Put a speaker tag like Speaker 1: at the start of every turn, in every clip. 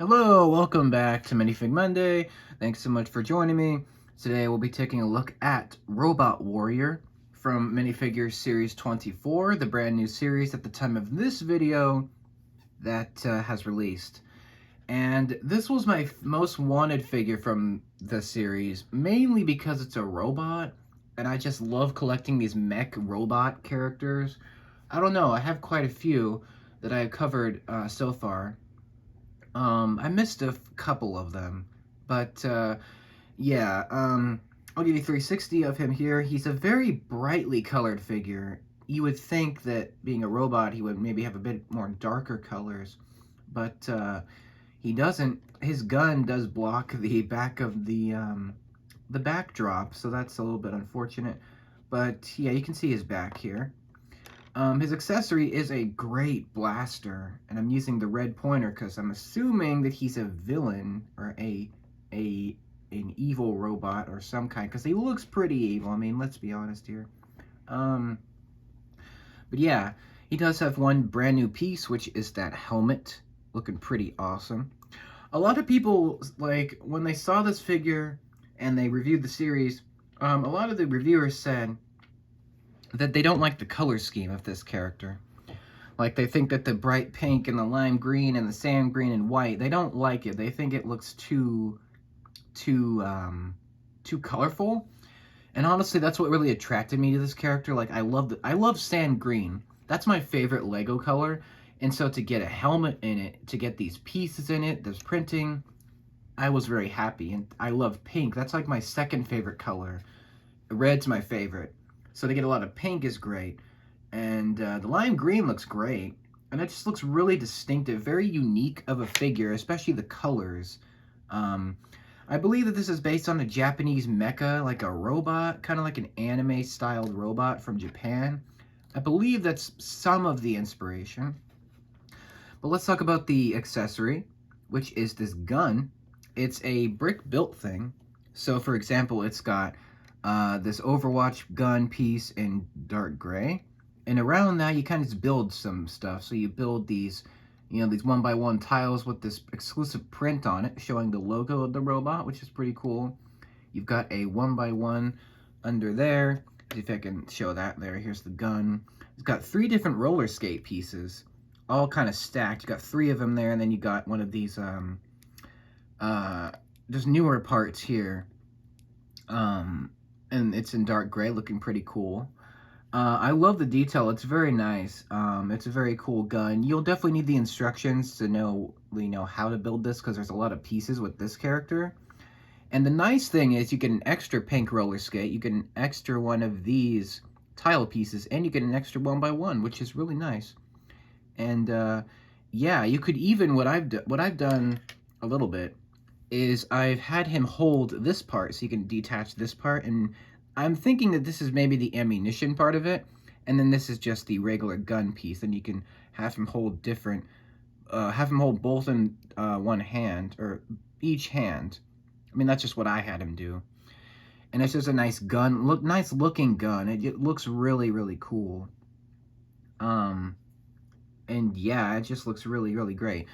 Speaker 1: Hello, welcome back to Minifig Monday. Thanks so much for joining me. Today we'll be taking a look at Robot Warrior from Minifigures Series 24, the brand new series at the time of this video that has released. And this was my most wanted figure from the series, mainly because it's a robot, and I just love collecting these mech robot characters. I don't know, I have quite a few that I've covered so far. I missed a couple of them, but yeah, I'll give you 360 of him here. He's a very brightly colored figure. You would think that being a robot, he would maybe have a bit more darker colors, but he doesn't. His gun does block the back of the backdrop, so that's a little bit unfortunate. But yeah, you can see his back here. His accessory is a great blaster, and I'm using the red pointer because I'm assuming that he's a villain or an evil robot or some kind, because he looks pretty evil. I mean, let's be honest here. Um, but yeah, he does have one brand new piece, which is that helmet, looking pretty awesome. A lot of people, like, when they saw this figure and they reviewed the series, a lot of the reviewers said that they don't like the color scheme of this character. Like, they think that the bright pink and the lime green and the sand green and white, they don't like it. They think it looks too colorful. And honestly, that's what really attracted me to this character. Like, I love sand green. That's my favorite Lego color. And so to get a helmet in it, to get these pieces in it, this printing, I was very happy. And I love pink. That's like my second favorite color. Red's my favorite. So to get a lot of pink is great. And the lime green looks great. And it just looks really distinctive, very unique of a figure, especially the colors. I believe that this is based on a Japanese mecha, like a robot, kind of like an anime-styled robot from Japan. I believe that's some of the inspiration. But let's talk about the accessory, which is this gun. It's a brick-built thing. So, for example, it's got this Overwatch gun piece in dark gray. And around that, you kind of just build some stuff. So you build these, these one-by-one tiles with this exclusive print on it, showing the logo of the robot, which is pretty cool. You've got a one-by-one under there. See if I can show that there. Here's the gun. It's got 3 different roller skate pieces, all kind of stacked. You got 3 of them there, and then you got one of these, just newer parts here. And it's in dark gray, looking pretty cool. I love the detail. It's very nice. It's a very cool gun. You'll definitely need the instructions to know how to build this, because there's a lot of pieces with this character. And the nice thing is you get an extra pink roller skate, you get an extra one of these tile pieces, and you get an extra 1x1, which is really nice. And yeah, you could even, what I've done a little bit is I've had him hold this part, so you can detach this part, and I'm thinking that this is maybe the ammunition part of it, and then this is just the regular gun piece, and you can have him hold both in one hand, or each hand. I mean, that's just what I had him do. And it's just a nice gun, nice looking gun. It looks really, really cool. And yeah, it just looks really, really great.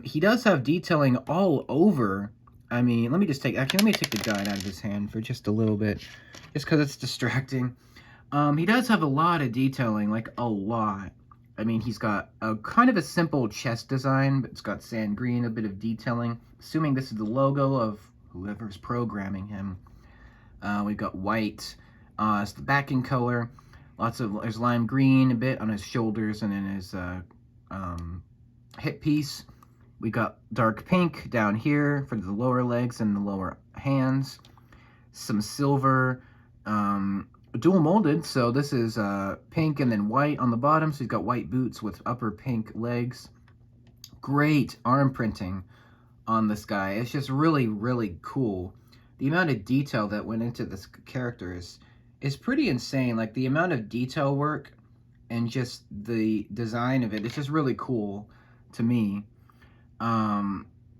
Speaker 1: He does have detailing all over. I mean, let me take the gun out of his hand for just a little bit, just because it's distracting. He does have a lot of detailing, like a lot. I mean, he's got a kind of a simple chest design, but it's got sand green, a bit of detailing. Assuming this is the logo of whoever's programming him. We've got white as the backing color. There's lime green a bit on his shoulders and in his hip piece. We got dark pink down here for the lower legs and the lower hands. Some silver, dual molded, so this is pink and then white on the bottom, so he's got white boots with upper pink legs. Great arm printing on this guy. It's just really, really cool. The amount of detail that went into this character is pretty insane. Like, the amount of detail work and just the design of it, it's just really cool to me.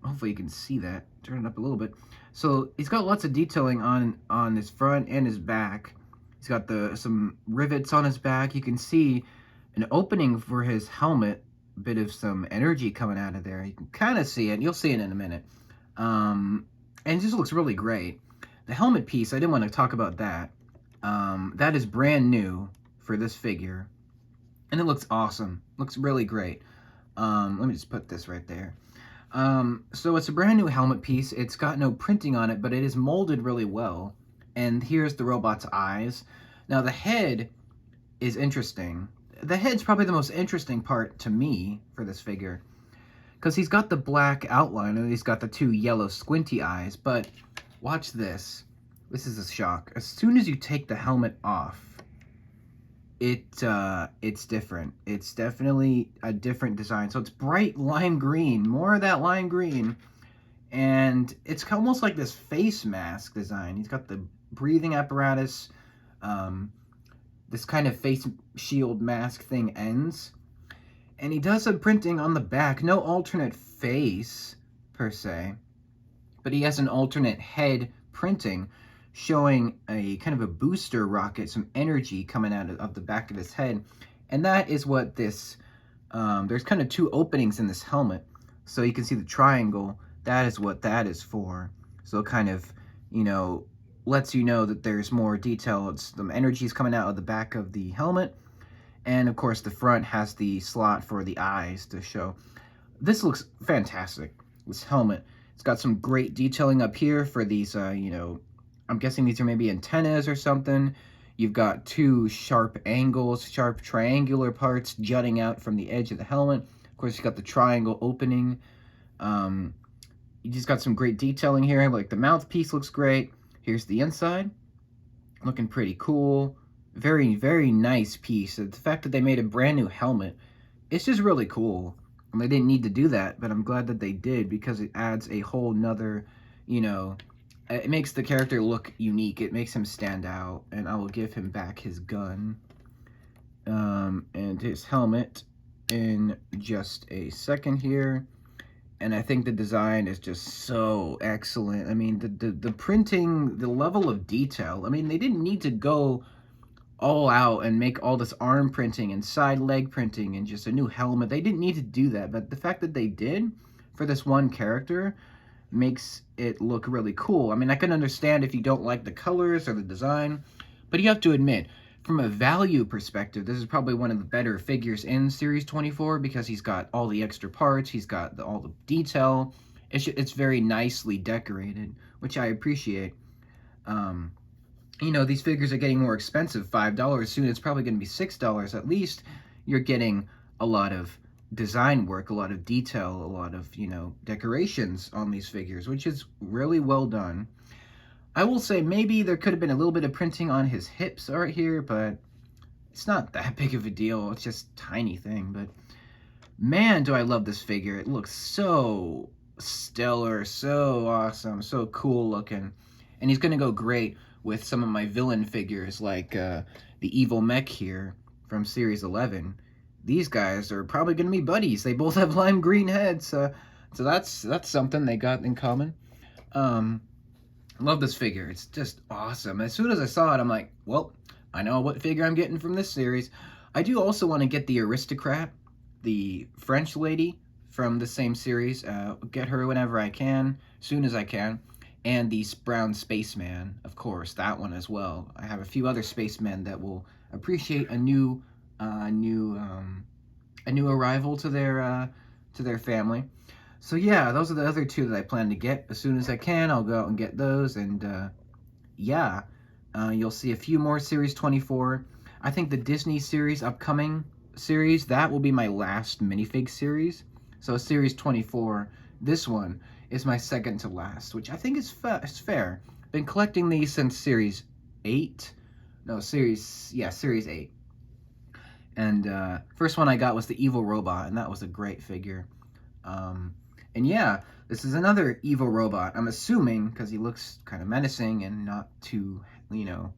Speaker 1: Hopefully you can see that. Turn it up a little bit. So he's got lots of detailing on his front and his back. He's got some rivets on his back. You can see an opening for his helmet bit of some energy coming out of there. You can kind of see it. You'll see it in a minute. And it just looks really great. The helmet piece, I didn't want to talk about that. That is brand new for this figure. And it looks awesome. Looks really great. Let me just put this right there. So it's a brand new helmet piece. It's got no printing on it, but it is molded really well. And here's the robot's eyes. Now the head is interesting. The head's probably the most interesting part to me for this figure, because he's got the black outline and he's got the two yellow squinty eyes. But watch this. This is a shock. As soon as you take the helmet off, it's different. It's definitely a different design. So it's bright lime green, more of that lime green, and it's almost like this face mask design. He's got the breathing apparatus. This kind of face shield mask thing ends, and he does some printing on the back. No alternate face per se, but he has an alternate head printing, showing a kind of a booster rocket, some energy coming out of the back of his head. And that is what this, there's kind of two openings in this helmet. So you can see the triangle. That is what that is for. So it kind of, you know, lets you know that there's more detail. It's the energy is coming out of the back of the helmet. And of course the front has the slot for the eyes to show. This looks fantastic, this helmet. It's got some great detailing up here for these, you know, I'm guessing these are maybe antennas or something. You've got two sharp angles, sharp triangular parts jutting out from the edge of the helmet. Of course, you've got the triangle opening. You just got some great detailing here. Like the mouthpiece looks great. Here's the inside. Looking pretty cool. Very, very nice piece. The fact that they made a brand new helmet, it's just really cool. And they didn't need to do that, but I'm glad that they did, because it adds a whole nother, you know, it makes the character look unique. It makes him stand out, and I will give him back his gun and his helmet in just a second here. And I think the design is just so excellent. I mean, the printing, the level of detail. I mean, they didn't need to go all out and make all this arm printing and side leg printing and just a new helmet. They didn't need to do that, but the fact that they did for this one character makes it look really cool. I mean, I can understand if you don't like the colors or the design, but you have to admit, from a value perspective, this is probably one of the better figures in Series 24, because he's got all the extra parts, he's got all the detail. It's very nicely decorated, which I appreciate. You know, these figures are getting more expensive, $5. Soon it's probably going to be $6. At least you're getting a lot of design work, a lot of detail, a lot of, you know, decorations on these figures, which is really well done. I will say maybe there could have been a little bit of printing on his hips right here, but it's not that big of a deal. It's just a tiny thing. But man, do I love this figure. It looks so stellar, so awesome, so cool looking. And he's going to go great with some of my villain figures, like the evil mech here from Series 11. These guys are probably going to be buddies. They both have lime green heads, so that's something they got in common. Love this figure. It's just awesome. As soon as I saw it, I'm like, well, I know what figure I'm getting from this series. I do also want to get the Aristocrat, the French lady from the same series. Get her whenever I can, soon as I can. And the brown spaceman, of course, that one as well. I have a few other spacemen that will appreciate a new arrival to their family. So yeah, those are the other two that I plan to get. As soon as I can, I'll go out and get those. And yeah, you'll see a few more Series 24. I think the Disney series, upcoming series, that will be my last minifig series. So Series 24, this one is my second to last, which I think is fair. Been collecting these since Series 8. No, Series 8. And first one I got was the Evil Robot, and that was a great figure. And yeah, this is another Evil Robot. I'm assuming, because he looks kind of menacing and not too, you know,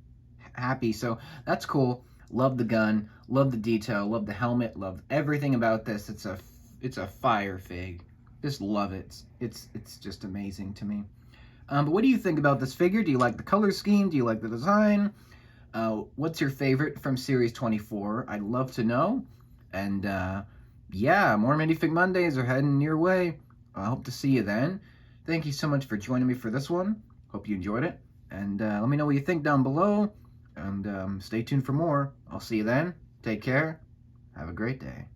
Speaker 1: happy. So that's cool. Love the gun, love the detail, love the helmet, love everything about this. It's a fire fig. Just love it. It's just amazing to me. But what do you think about this figure? Do you like the color scheme? Do you like the design? What's your favorite from Series 24? I'd love to know. And yeah, more Minifig Mondays are heading your way. I hope to see you then. Thank you so much for joining me for this one. Hope you enjoyed it. And let me know what you think down below. And stay tuned for more. I'll see you then. Take care. Have a great day.